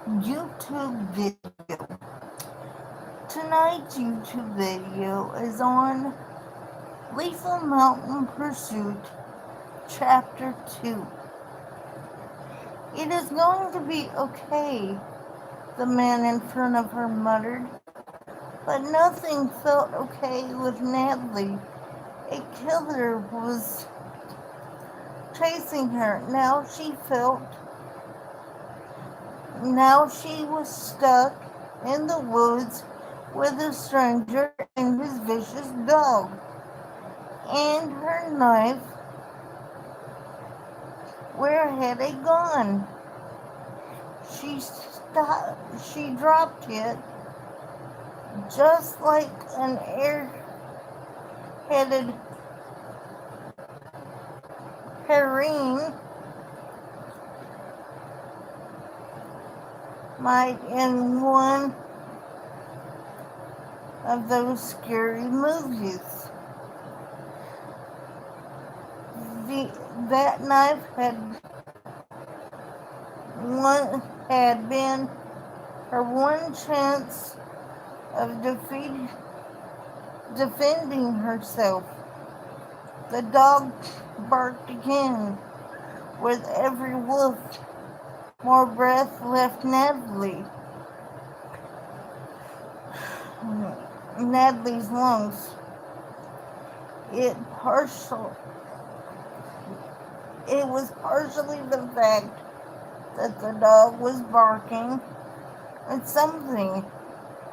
YouTube video. Tonight's YouTube video is on Lethal Mountain Pursuit Chapter 2. It is going to be okay, the man in front of her muttered, but nothing felt okay with Natalie. A killer was chasing her. Now she was stuck in the woods with a stranger and his vicious dog. And her knife, where had it gone? She dropped it just like an air-headed herring might in one of those scary movies. That knife had been her one chance of defending herself. The dog barked again. With every woof, more breath left Natalie's lungs. It was partially the fact that the dog was barking at something,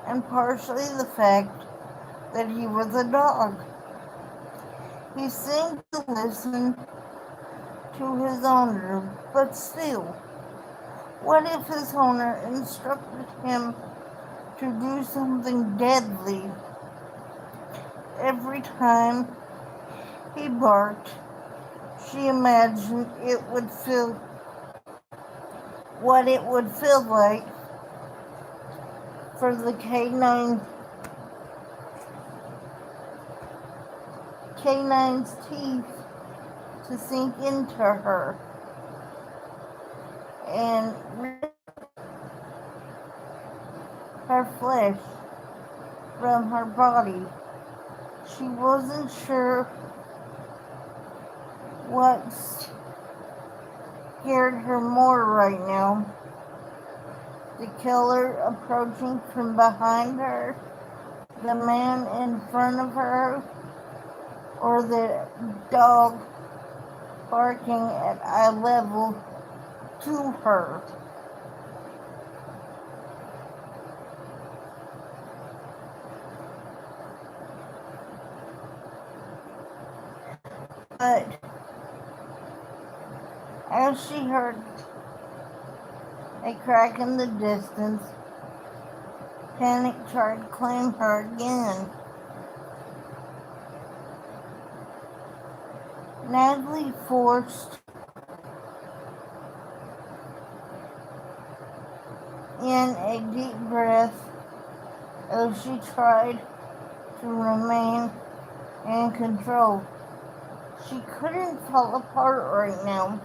and partially the fact that he was a dog. He seemed to listen to his owner, but still, what if his owner instructed him to do something deadly? Every time he barked, she imagined what it would feel like for the canine's teeth to sink into her and rip her flesh from her body. She wasn't sure what scared her more right now. The killer approaching from behind her, the man in front of her, or the dog barking at eye level to her. But as she heard a crack in the distance, panic tried to claim her again. Natalie forced in a deep breath as she tried to remain in control. She couldn't fall apart right now.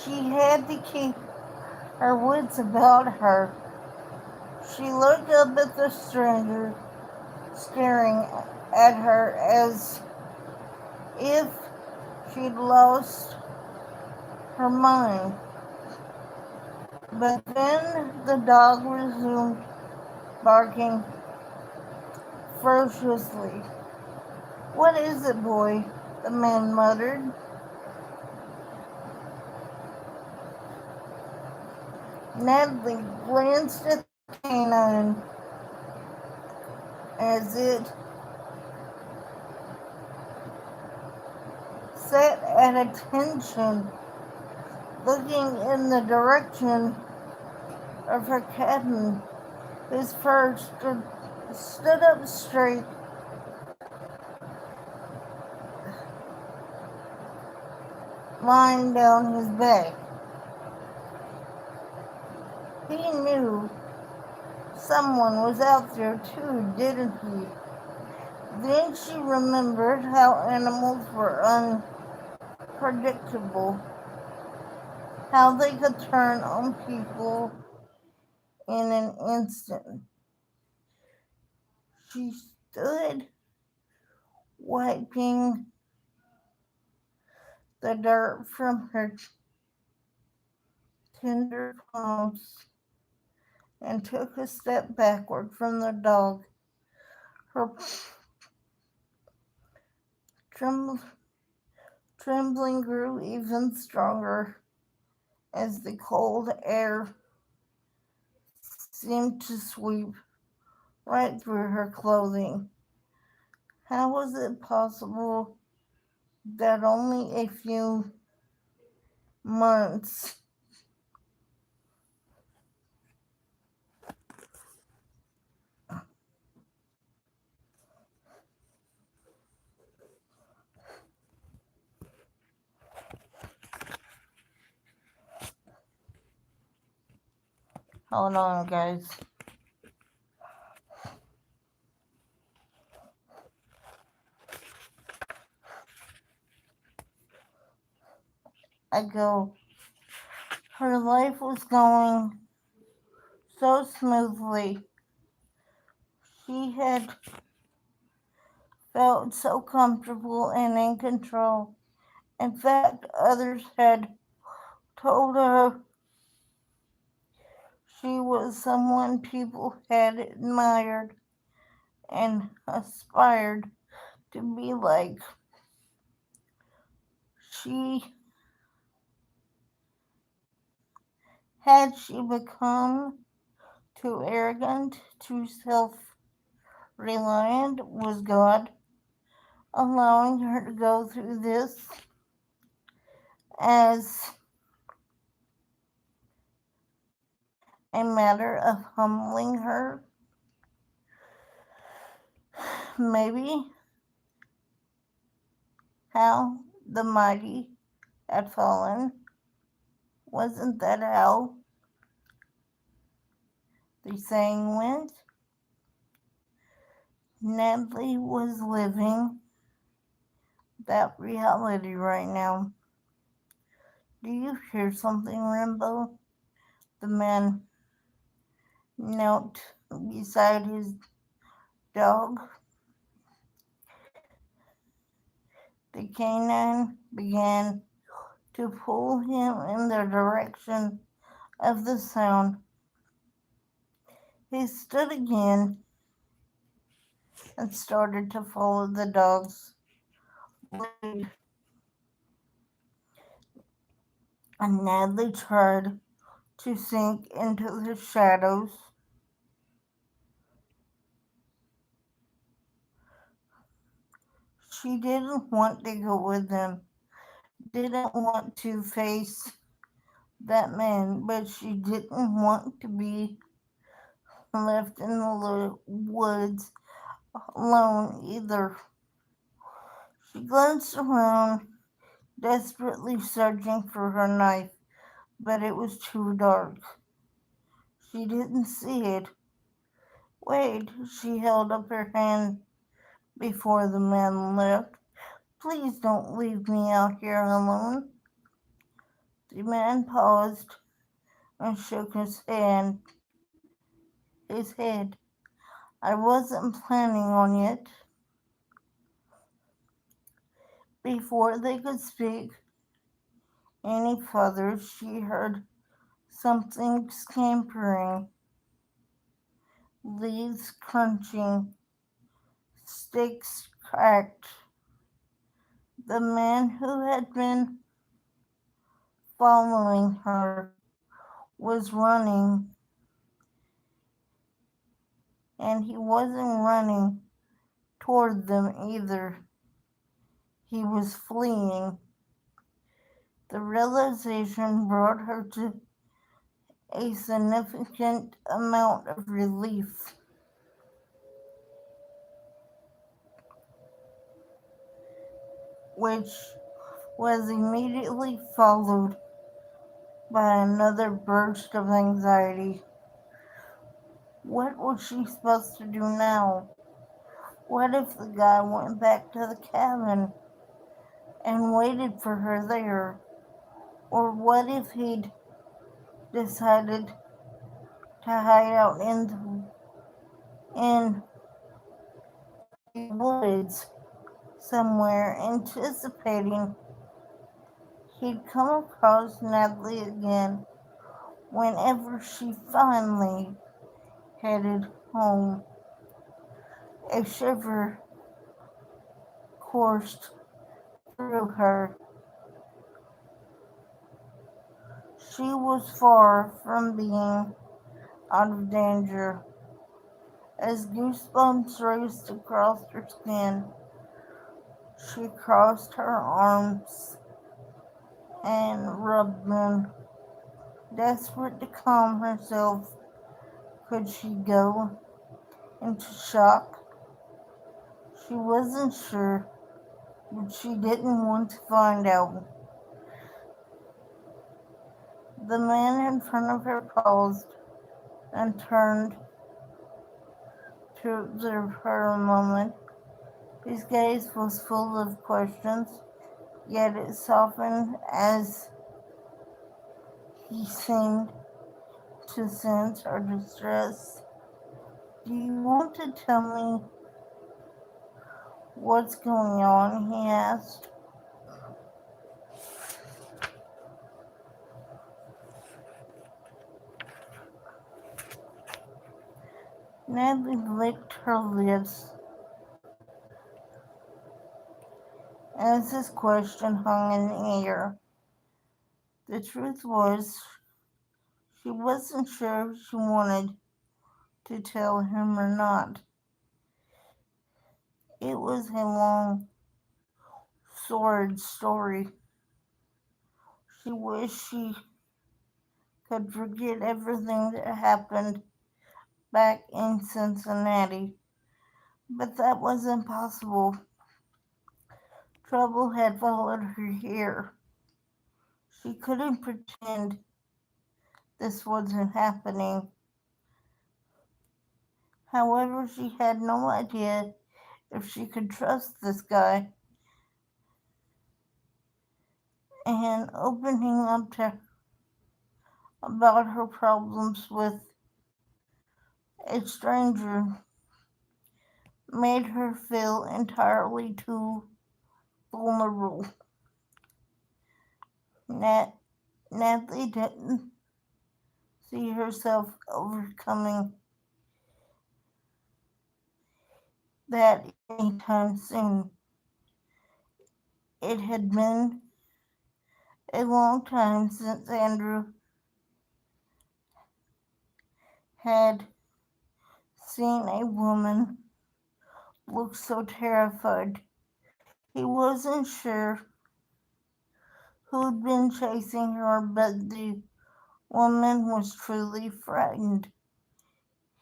She had to keep her wits about her. She looked up at the stranger, staring at her as if she'd lost her mind. But then the dog resumed barking ferociously. "What is it, boy?" the man muttered. Natalie glanced at the canine as it sat at attention, looking in the direction of her captain. His fur stood up straight, lying down his back. He knew someone was out there too, didn't he? Then she remembered how animals were unpredictable. how they could turn on people in an instant. She stood wiping the dirt from her tender palms and took a step backward from the dog. Her trembling grew even stronger as the cold air seemed to sweep right through her clothing. How was it possible that only a few months hold on guys ago her life was going so smoothly. She had felt so comfortable and in control. In fact, others had told her she was someone people had admired and aspired to be like. She she become too arrogant, too self-reliant? Was God allowing her to go through this as a matter of humbling her? Maybe how the mighty had fallen. Wasn't that how the saying went? Natalie was living that reality right now. Do you hear something, Rainbow? The man knelt beside his dog. The canine began to pull him in the direction of the sound. He stood again and started to follow the dog's lead. And Natalie tried to sink into the shadows. She didn't want to go with them, didn't want to face that man, but she didn't want to be left in the woods alone either. She glanced around, desperately searching for her knife, but it was too dark. She didn't see it. Wait, she held up her hand before the man left. Please don't leave me out here alone. The man paused and shook his head. I wasn't planning on it. Before they could speak any further, she heard something scampering, leaves crunching, sticks cracked. The man who had been following her was running, and he wasn't running toward them either. He was fleeing. The realization brought her to a significant amount of relief, which was immediately followed by another burst of anxiety. What was she supposed to do now? What if the guy went back to the cabin and waited for her there? Or what if he'd decided to hide out in the woods somewhere, anticipating he'd come across Natalie again whenever she finally headed home? A shiver coursed through her. She was far from being out of danger. As goosebumps raced across her skin, she crossed her arms and rubbed them. Desperate to calm herself, could she go into shock? She wasn't sure, but she didn't want to find out. The man in front of her paused and turned to observe her a moment. His gaze was full of questions, yet it softened as he seemed to sense her distress. "Do you want to tell me what's going on?" he asked. Natalie licked her lips as his question hung in the air. The truth was, she wasn't sure if she wanted to tell him or not. It was a long, sordid story. She wished she could forget everything that happened back in Cincinnati, but that was impossible. Trouble had followed her here. She couldn't pretend this wasn't happening. However, she had no idea if she could trust this guy, and opening up to about her problems with a stranger made her feel entirely too vulnerable. Natalie didn't see herself overcoming that anytime soon. It had been a long time since Andrew had seen a woman look so terrified. He wasn't sure who'd been chasing her, but the woman was truly frightened.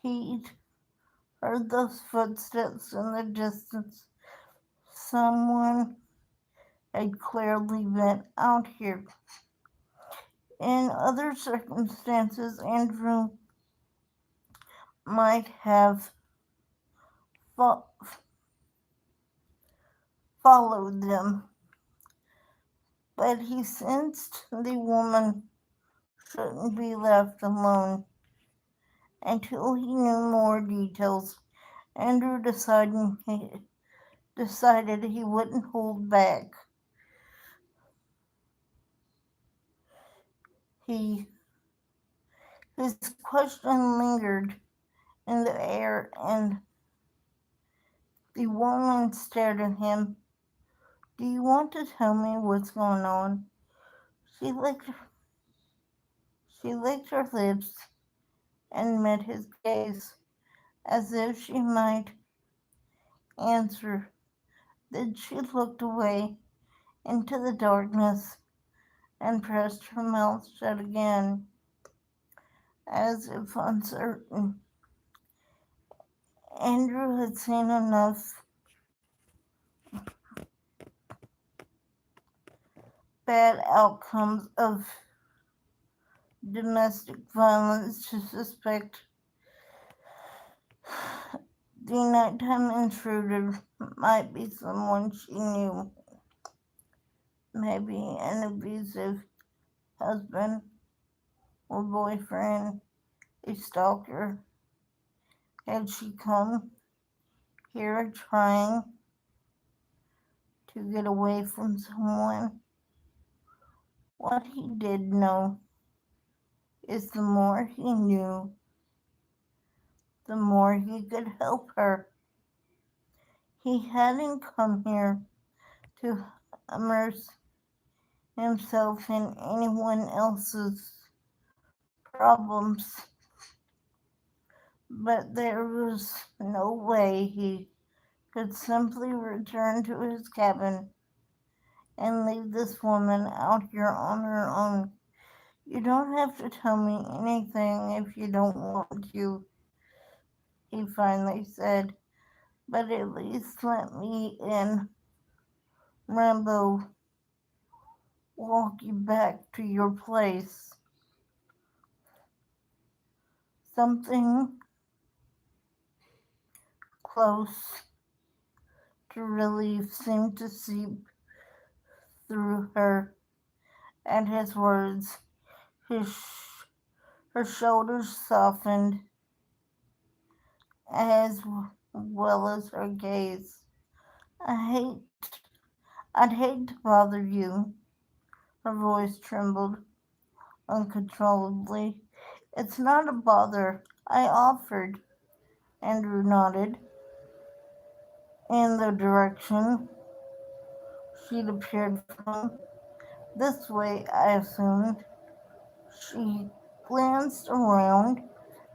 He'd heard those footsteps in the distance. Someone had clearly been out here. In other circumstances, Andrew might have fo- followed them, but he sensed the woman shouldn't be left alone. Until he knew more details, Andrew decided he wouldn't hold back. His question lingered in the air, and the woman stared at him. "Do you want to tell me what's going on?" She licked, she licked her lips and met his gaze, as if she might answer. Then she looked away into the darkness and pressed her mouth shut again, as if uncertain. Andrew had seen enough bad outcomes of domestic violence to suspect the nighttime intruder might be someone she knew, maybe an abusive husband or boyfriend, a stalker? Had she come here trying to get away from someone? What he did know is the more he knew, the more he could help her. He hadn't come here to immerse himself in anyone else's problems, but there was no way he could simply return to his cabin and leave this woman out here on her own. You don't have to tell me anything if you don't want to, he finally said, but at least let me in. Rambo, walk you back to your place. Something close to relief seemed to seep through her at his words. His, her shoulders softened as well as her gaze. I hate, I'd hate to bother you. Her voice trembled uncontrollably. It's not a bother. I offered. Andrew nodded in the direction she'd appeared from. This way, I assumed. She glanced around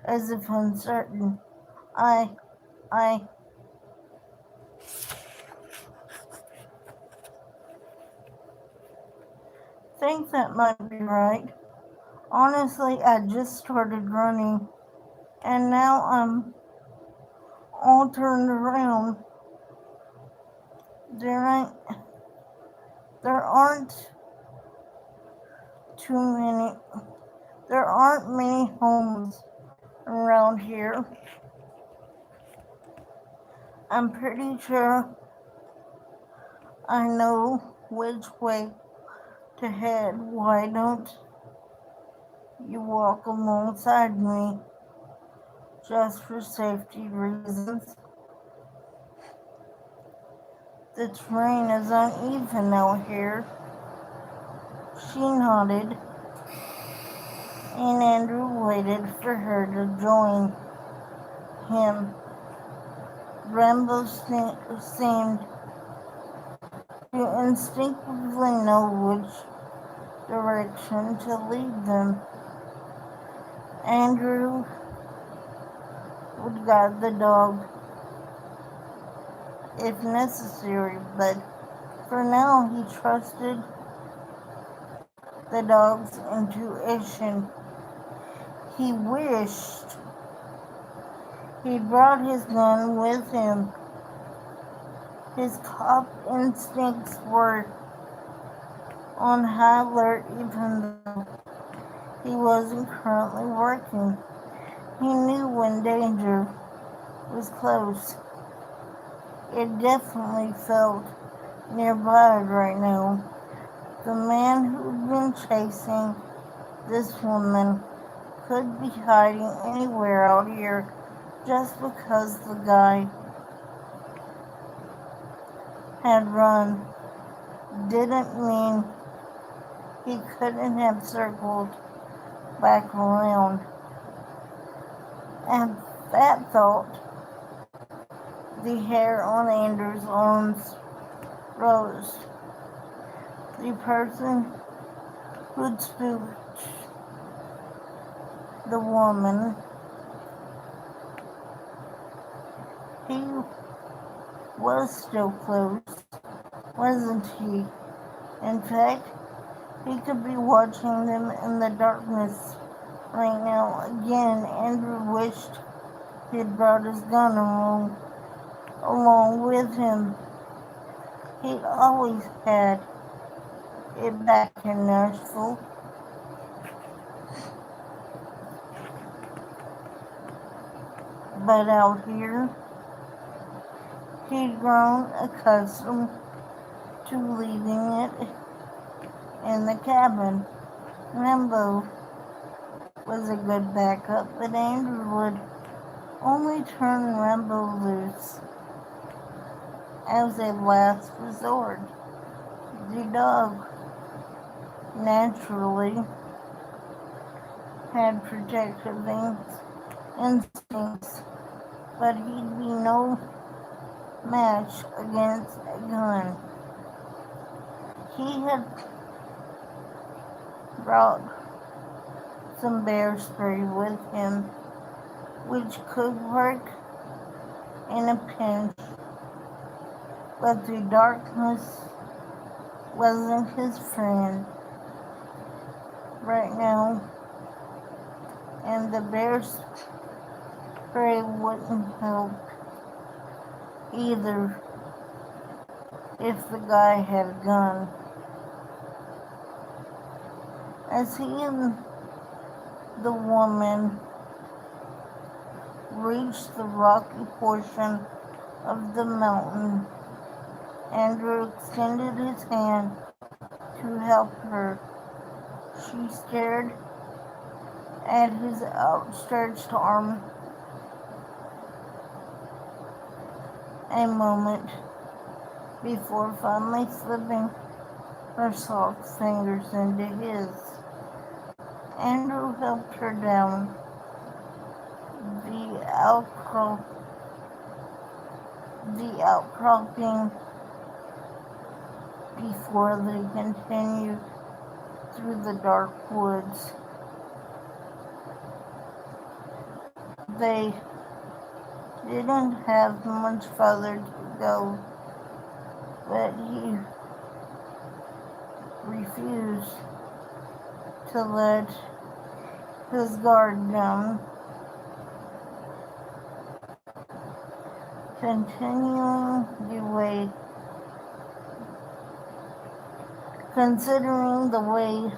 as if uncertain. I think that might be right. Honestly, I just started running, and now I'm all turned around. There ain't, there aren't too many, there aren't many homes around here. I'm pretty sure I know which way to head. Why don't you walk alongside me just for safety reasons? The terrain is uneven out here. She nodded, and Andrew waited for her to join him. Rambo seemed to instinctively know which direction to lead them. Andrew would guide the dog if necessary, but for now he trusted the dog's intuition. He wished he'd brought his gun with him. His cop instincts were on high alert even though he wasn't currently working. He knew when danger was close. It definitely felt nearby right now. The man who'd been chasing this woman could be hiding anywhere out here. Just because the guy had run didn't mean he couldn't have circled back around. At that thought, the hair on Andrew's arms rose. The person who'd spooked the woman, he was still close, wasn't he? In fact, he could be watching them in the darkness right now. Again, Andrew wished he'd brought his gun along with him. He'd always had it back in Nashville. But out here, he'd grown accustomed to leaving it in the cabin. Rambo was a good backup, but Andrew would only turn Rambo loose as a last resort. The dog naturally had protective instincts, but he'd be no match against a gun. He had brought some bear spray with him, which could work in a pinch, but the darkness wasn't his friend right now, and the bear spray wouldn't help either if the guy had a gun. As he and the woman reached the rocky portion of the mountain, Andrew extended his hand to help her. She stared at his outstretched arm a moment before finally slipping her soft fingers into his. Andrew helped her down the outcropping before they continued through the dark woods. They didn't have much farther to go, but he refused to let his guard down. Considering the way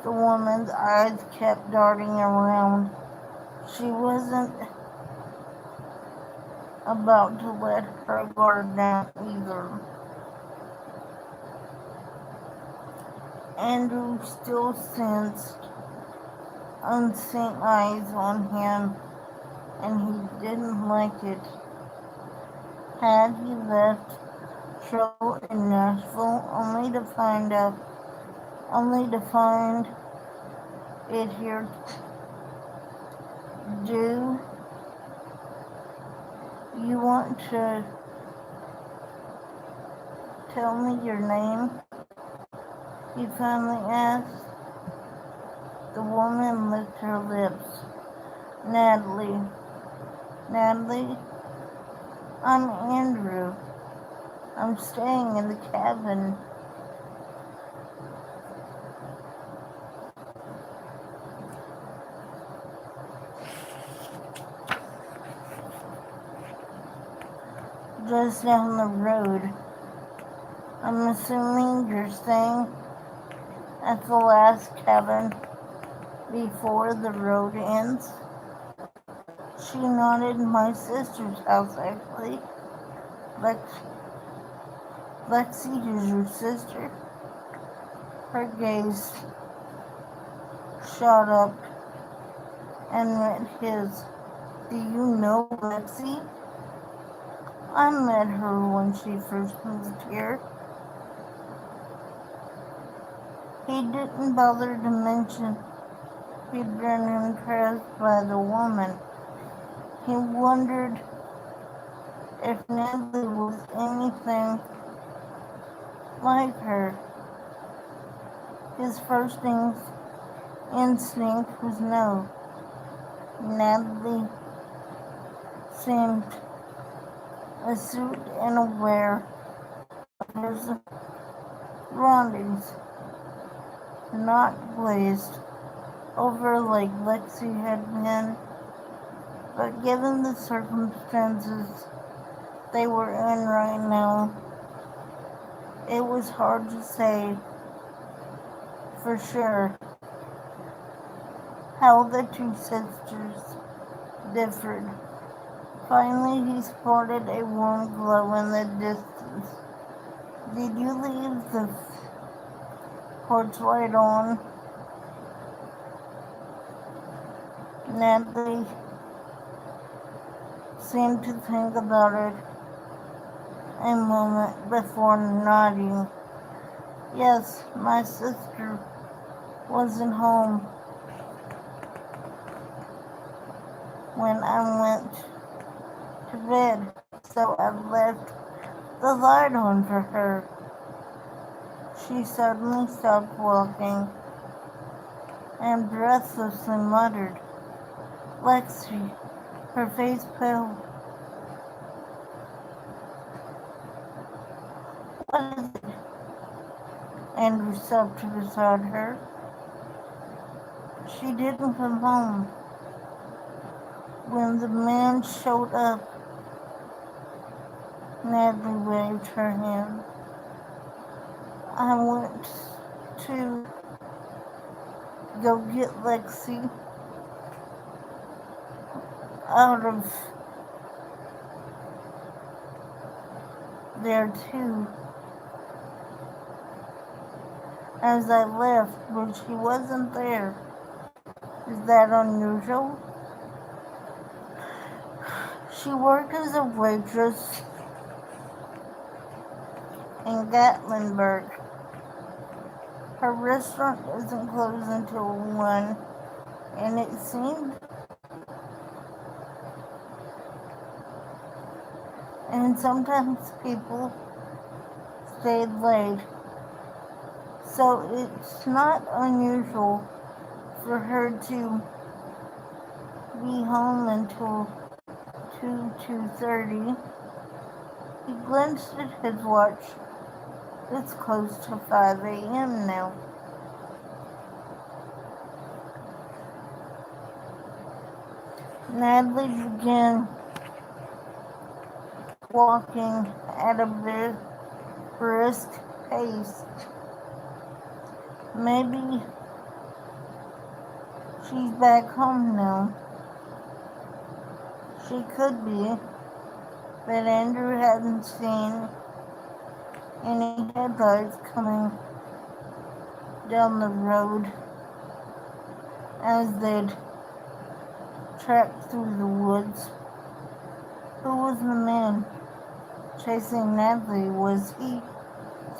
the woman's eyes kept darting around, she wasn't about to let her guard down either. Andrew still sensed unseen eyes on him, and he didn't like it. Had he left trouble in Nashville only to find it here? Do you want to tell me your name? He finally asked. The woman licked her lips. Natalie, I'm Andrew. I'm staying in the cabin. Just down the road. I'm assuming you're staying at the last cabin before the road ends. She nodded. My sister's house, actually. Lexi is your sister? Her gaze shot up and met his. Do you know Lexi? I met her when she first moved here. He didn't bother to mention he'd been impressed by the woman. He wondered if Natalie was anything like her. His first instinct was no. Natalie seemed astute and aware of her surroundings, not glazed over like Lexi had been, but given the circumstances they were in right now, it was hard to say for sure how the two sisters differed. Finally, he spotted a warm glow in the distance. Did you leave the porch light on. Natalie seemed to think about it a moment before nodding. Yes, my sister wasn't home when I went to bed, so I left the light on for her. She suddenly stopped walking and breathlessly muttered, "Lexi," her face pale. "What is it?" Andrew stopped beside her. "She didn't come home. When the man showed up," Natalie waved her hand, "I went to go get Lexi out of there too. As I left, but she wasn't there. Is that unusual?" "She worked as a waitress in Gatlinburg. Her restaurant doesn't close until 1, and it seemed, and sometimes people stayed late, so it's not unusual for her to be home until 2:30. He glanced at his watch. "It's close to 5 a.m. now." Natalie began walking at a brisk pace. Maybe she's back home now. She could be, but Andrew hadn't seen any headlights coming down the road as they'd tracked through the woods. Who was the man chasing Natalie? Was he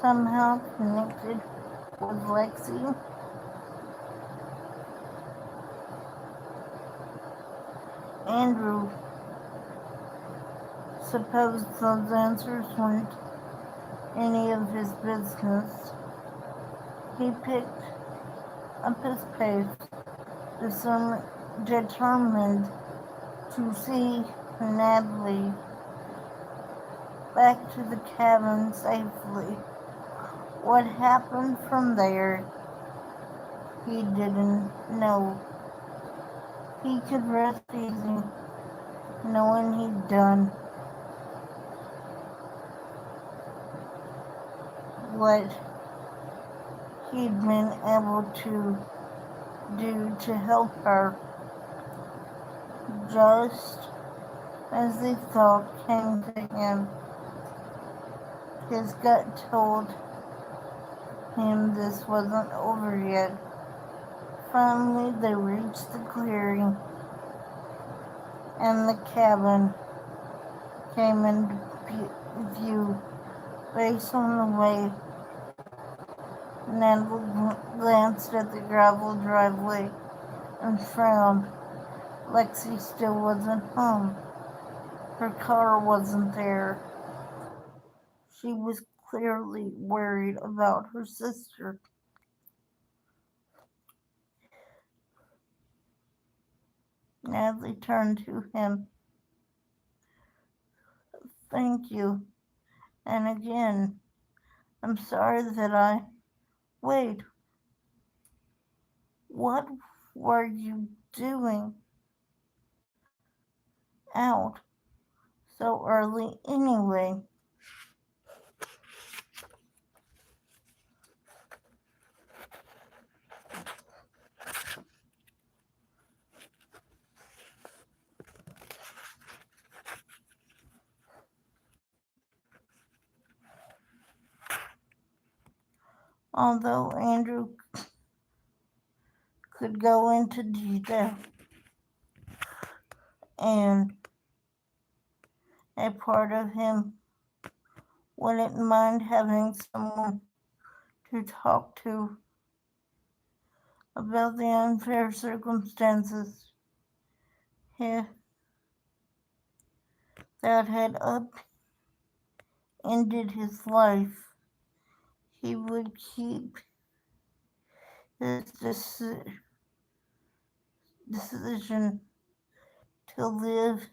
somehow connected with Lexi? Andrew supposed those answers weren't any of his business. He picked up his pace, determined to see Natalie back to the cabin safely. What happened from there, he didn't know. He could rest easy, knowing he'd done what he'd been able to do to help her. Just as the thought came to him, his gut told him this wasn't over yet. Finally, they reached the clearing, and the cabin came into view. Based on the way Natalie glanced at the gravel driveway and frowned. Lexi still wasn't home. Her car wasn't there. She was clearly worried about her sister. Natalie turned to him. "Thank you. And again, I'm sorry that I..." "Wait, what were you doing out so early anyway?" Although Andrew could go into detail, and a part of him wouldn't mind having someone to talk to about the unfair circumstances that had upended his life. He would keep his decision to live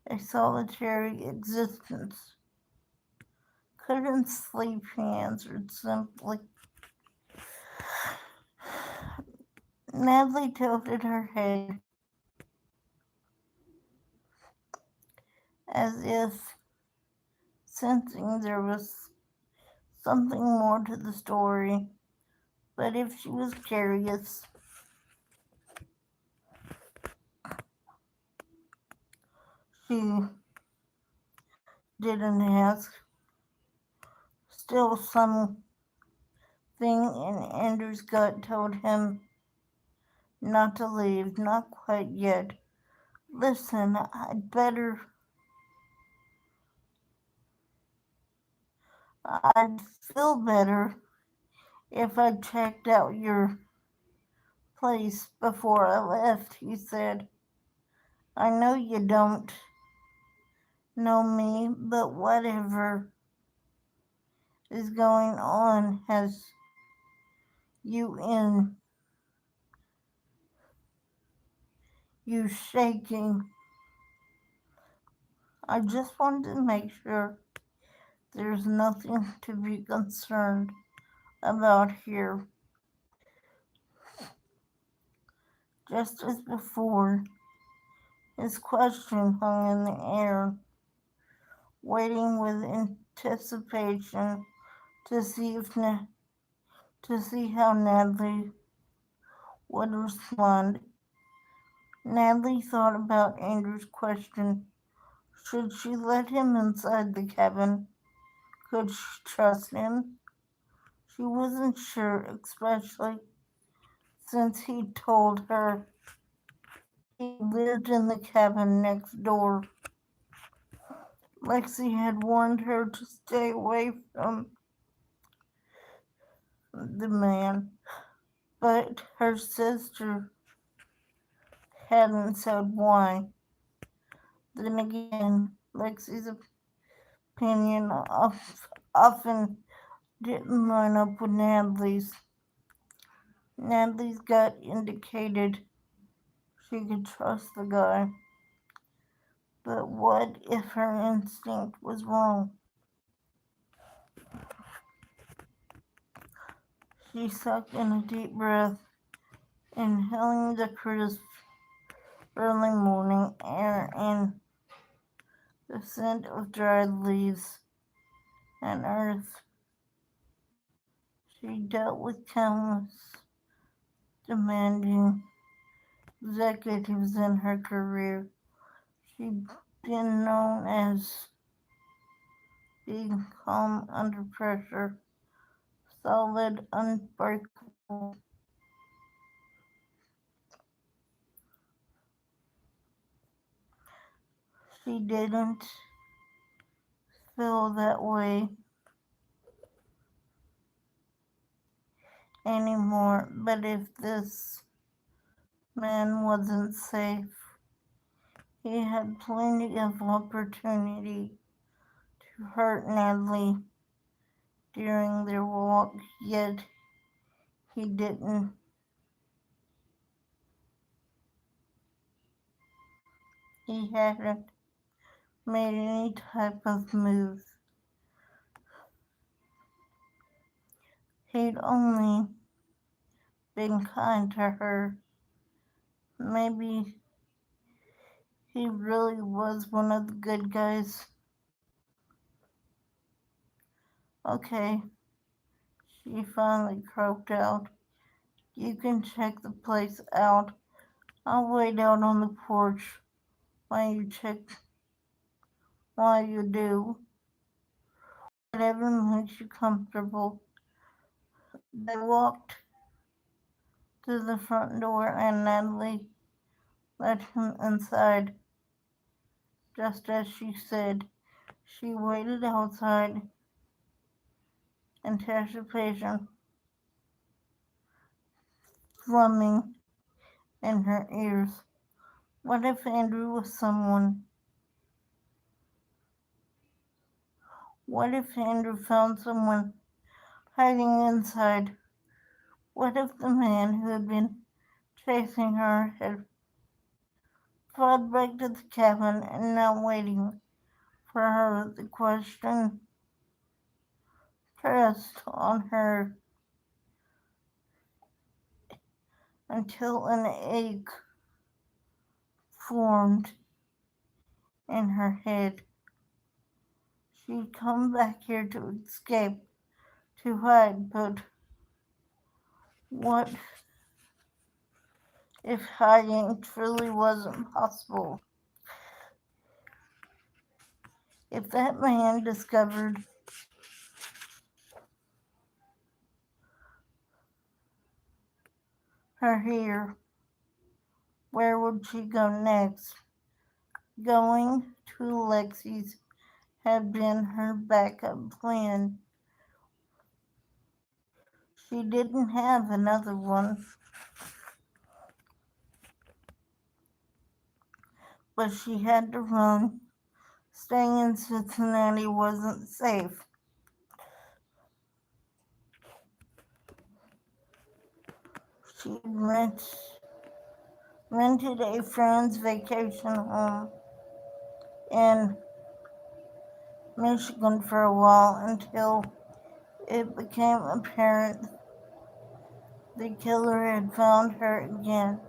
a solitary existence. Couldn't sleep, he answered simply. Natalie tilted her head as if sensing there was something more to the story, but if she was curious, she didn't ask. Still, something in Andrew's gut told him not to leave, not quite yet. Listen, I'd feel better if I checked out your place before I left, he said. I know you don't know me, but whatever is going on has you shaking. I just wanted to make sure there's nothing to be concerned about here. Just as before, his question hung in the air, waiting with anticipation to see how Natalie would respond. Natalie thought about Andrew's question. Should she let him inside the cabin? Could she trust him? She wasn't sure, especially since he told her he lived in the cabin next door. Lexi had warned her to stay away from the man, but her sister hadn't said why. Then again, Lexi's opinion often didn't line up with Natalie's. Natalie's gut indicated she could trust the guy. But what if her instinct was wrong? She sucked in a deep breath, inhaling the crisp early morning air and the scent of dried leaves and earth. She dealt with countless demanding executives in her career. She'd been known as being calm under pressure, solid, unbreakable. She didn't feel that way anymore, but if this man wasn't safe, he had plenty of opportunity to hurt Natalie during their walk, yet he didn't. He hadn't made any type of move. He'd only been kind to her. Maybe he really was one of the good guys. Okay, she finally croaked out. You can check the place out. I'll wait out on the porch while you do. Whatever makes you comfortable. They walked to the front door and Natalie let him inside, just as she said. She waited outside, anticipation thrumming in her ears. What if Andrew was someone? What if Andrew found someone hiding inside? What if the man who had been chasing her had fled back to the cabin and now waiting for her? The question pressed on her until an ache formed in her head. She'd come back here to escape, to hide, but what if hiding truly wasn't possible? If that man discovered her here, where would she go next? Going to Lexi's had been her backup plan. She didn't have another one, but she had to run. Staying in Cincinnati wasn't safe. She rented a friend's vacation home in Michigan for a while until it became apparent the killer had found her again.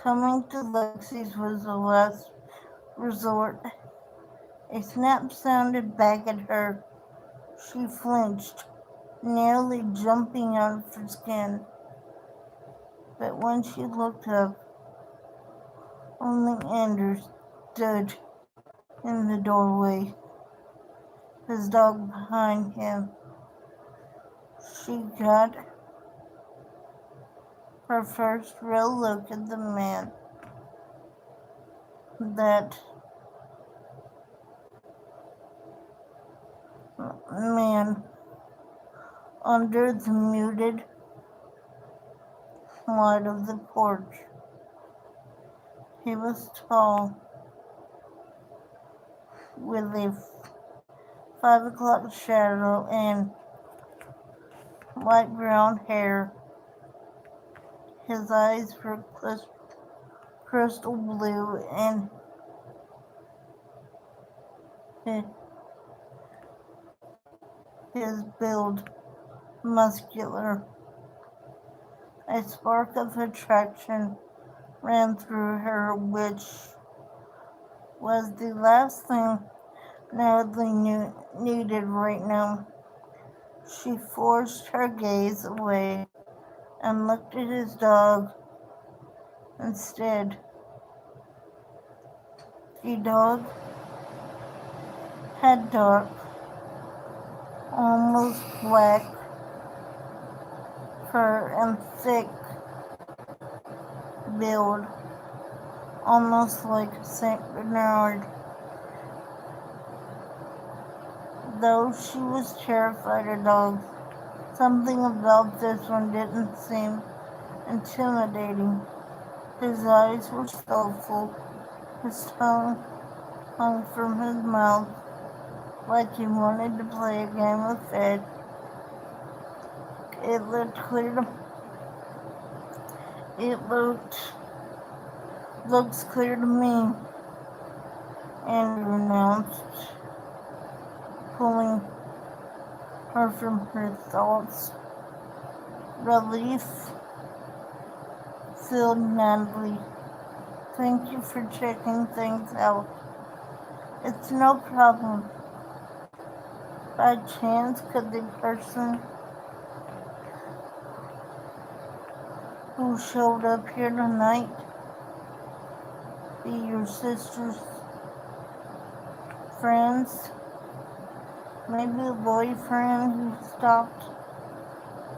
Coming to Lexi's was the last resort. A snap sounded back at her. She flinched, nearly jumping out of her skin. But when she looked up, only Andrew stood in the doorway, his dog behind him. She got her first real look at the man. That man under the muted light of the porch. He was tall, with a 5 o'clock shadow and light brown hair. His eyes were crystal blue and his build muscular. A spark of attraction ran through her, which was the last thing Natalie needed right now. She forced her gaze away and looked at his dog instead. The dog had dark, almost black fur and thick build, almost like Saint Bernard. Though she was terrified of dogs, something about this one didn't seem intimidating. His eyes were soulful, his tongue hung from his mouth like he wanted to play a game of fetch. It looks clear to me, Andrew announced, pulling her from her thoughts. Relief filled Natalie. Thank you for checking things out. It's no problem. By chance, could the person who showed up here tonight be your sister's friends? Maybe a boyfriend who stopped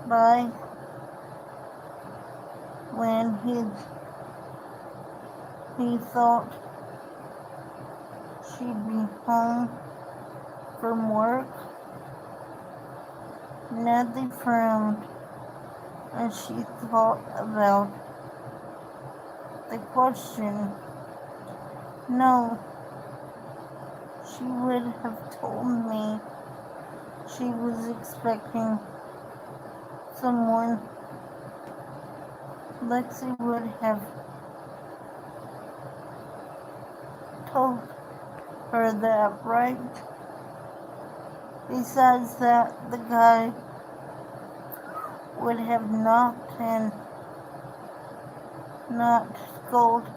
by when he thought she'd be home from work. Natalie frowned as she thought about the question. No, she would have told me she was expecting someone. Lexi would have told her that, right? Besides that, the guy would have knocked and not scolded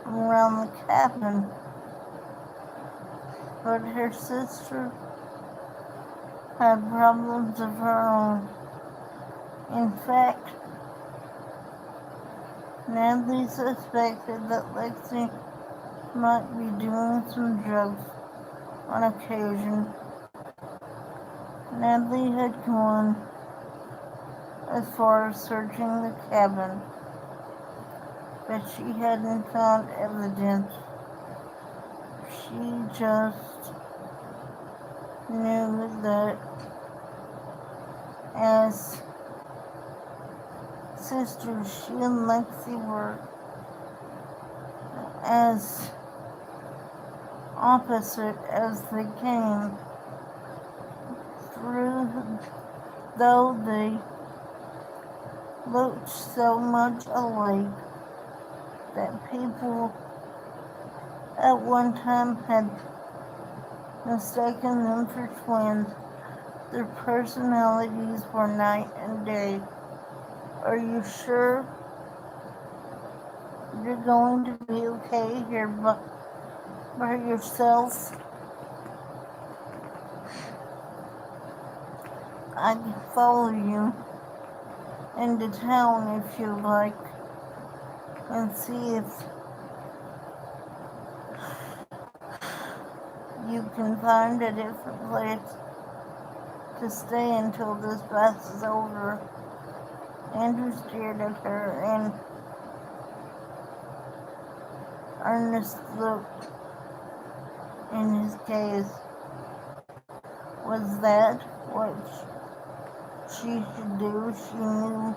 around the cabin. But her sister had problems of her own. In fact, Natalie suspected that Lexi might be doing some drugs on occasion. Natalie had gone as far as searching the cabin, but she hadn't found evidence. She just knew that as sisters, she and Lexi were as opposite as they came through, though they looked so much alike that people at one time had mistaken them for twins. Their personalities were night and day. Are you sure you're going to be okay here by yourself? I can follow you into town if you like and see if you can find a different place to stay until this bath is over. Andrew stared at her, and earnest look in his gaze. Was that what she should do? She knew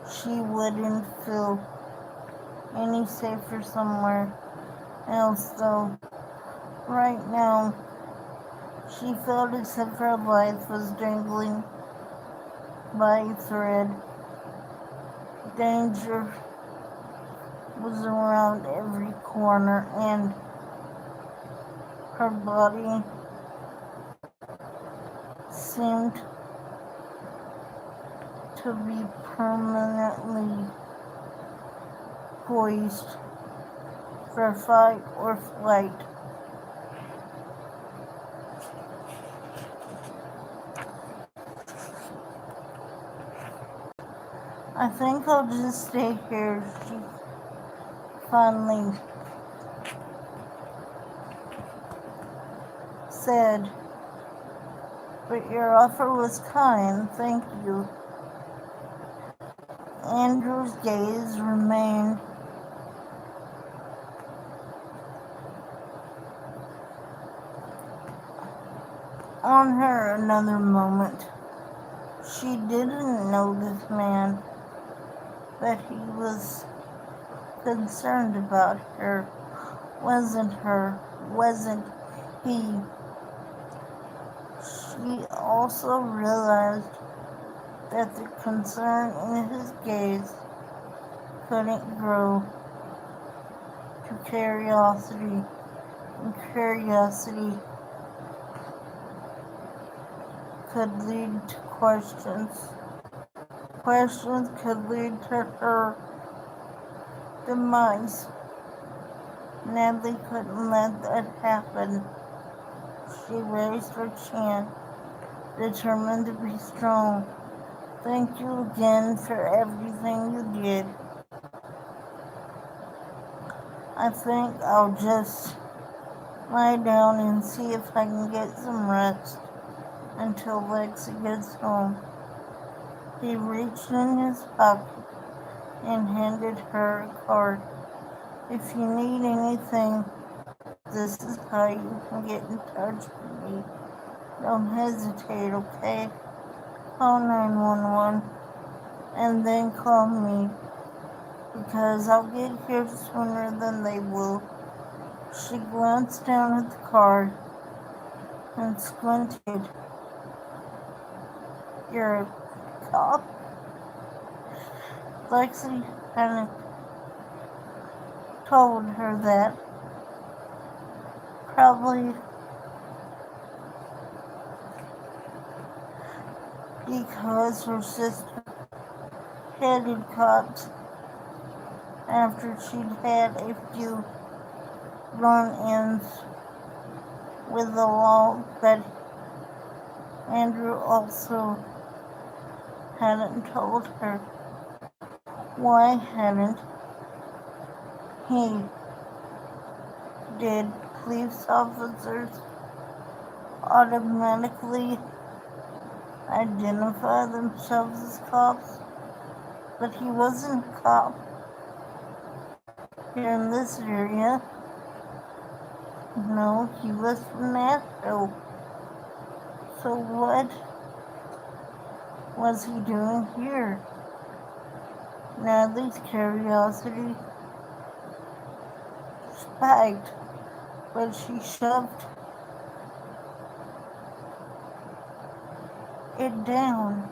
she wouldn't feel any safer somewhere else, though. Right now, she felt as if her life was dangling by a thread. Danger was around every corner, and her body seemed to be permanently poised for fight or flight. I think I'll just stay here, she finally said. But your offer was kind, thank you. Andrew's gaze remained on her another moment. She didn't know this man, but he was concerned about her. Wasn't he? She also realized that the concern in his gaze couldn't grow to curiosity, and curiosity could lead to questions. Questions could lead to her demise. Natalie couldn't let that happen. She raised her chin, determined to be strong. Thank you again for everything you did. I think I'll just lie down and see if I can get some rest until Lexi gets home. He reached in his pocket and handed her a card. If you need anything, this is how you can get in touch with me. Don't hesitate, okay? Call 911 and then call me because I'll get here sooner than they will. She glanced down at the card and squinted. You're a cop? Lexi hadn't told her that. Probably because her sister hated cops after she'd had a few run-ins with the law, but Andrew also hadn't told her. Why hadn't he? Did police officers automatically identify themselves as cops? But he wasn't a cop here in this area. No, he was from Nashville. So what was he doing here? Natalie's curiosity spiked, but she shoved it down.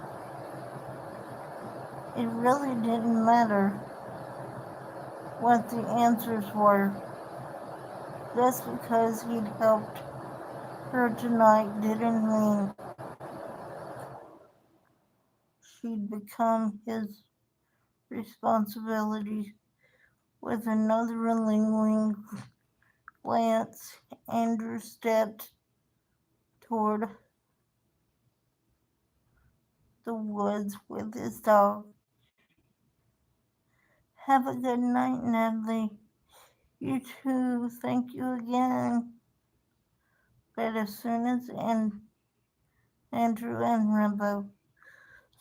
It really didn't matter what the answers were. Just because he'd helped her tonight didn't mean she'd become his responsibility. With another lingering glance, Andrew stepped toward the woods with his dog. Have a good night, Natalie. You too. Thank you again. But as soon as Andrew and Rambo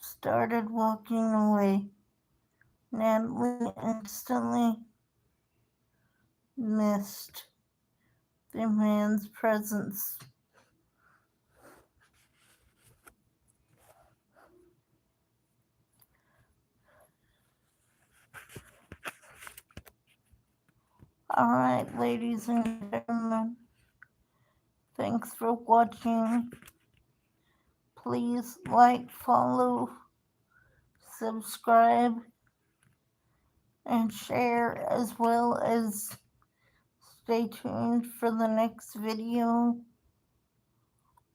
started walking away, Natalie instantly missed the man's presence. Alright, ladies and gentlemen, thanks for watching. Please like, follow, subscribe, and share, as well as stay tuned for the next video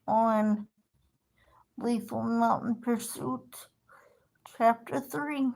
on Lethal Mountain Pursuit Chapter 3.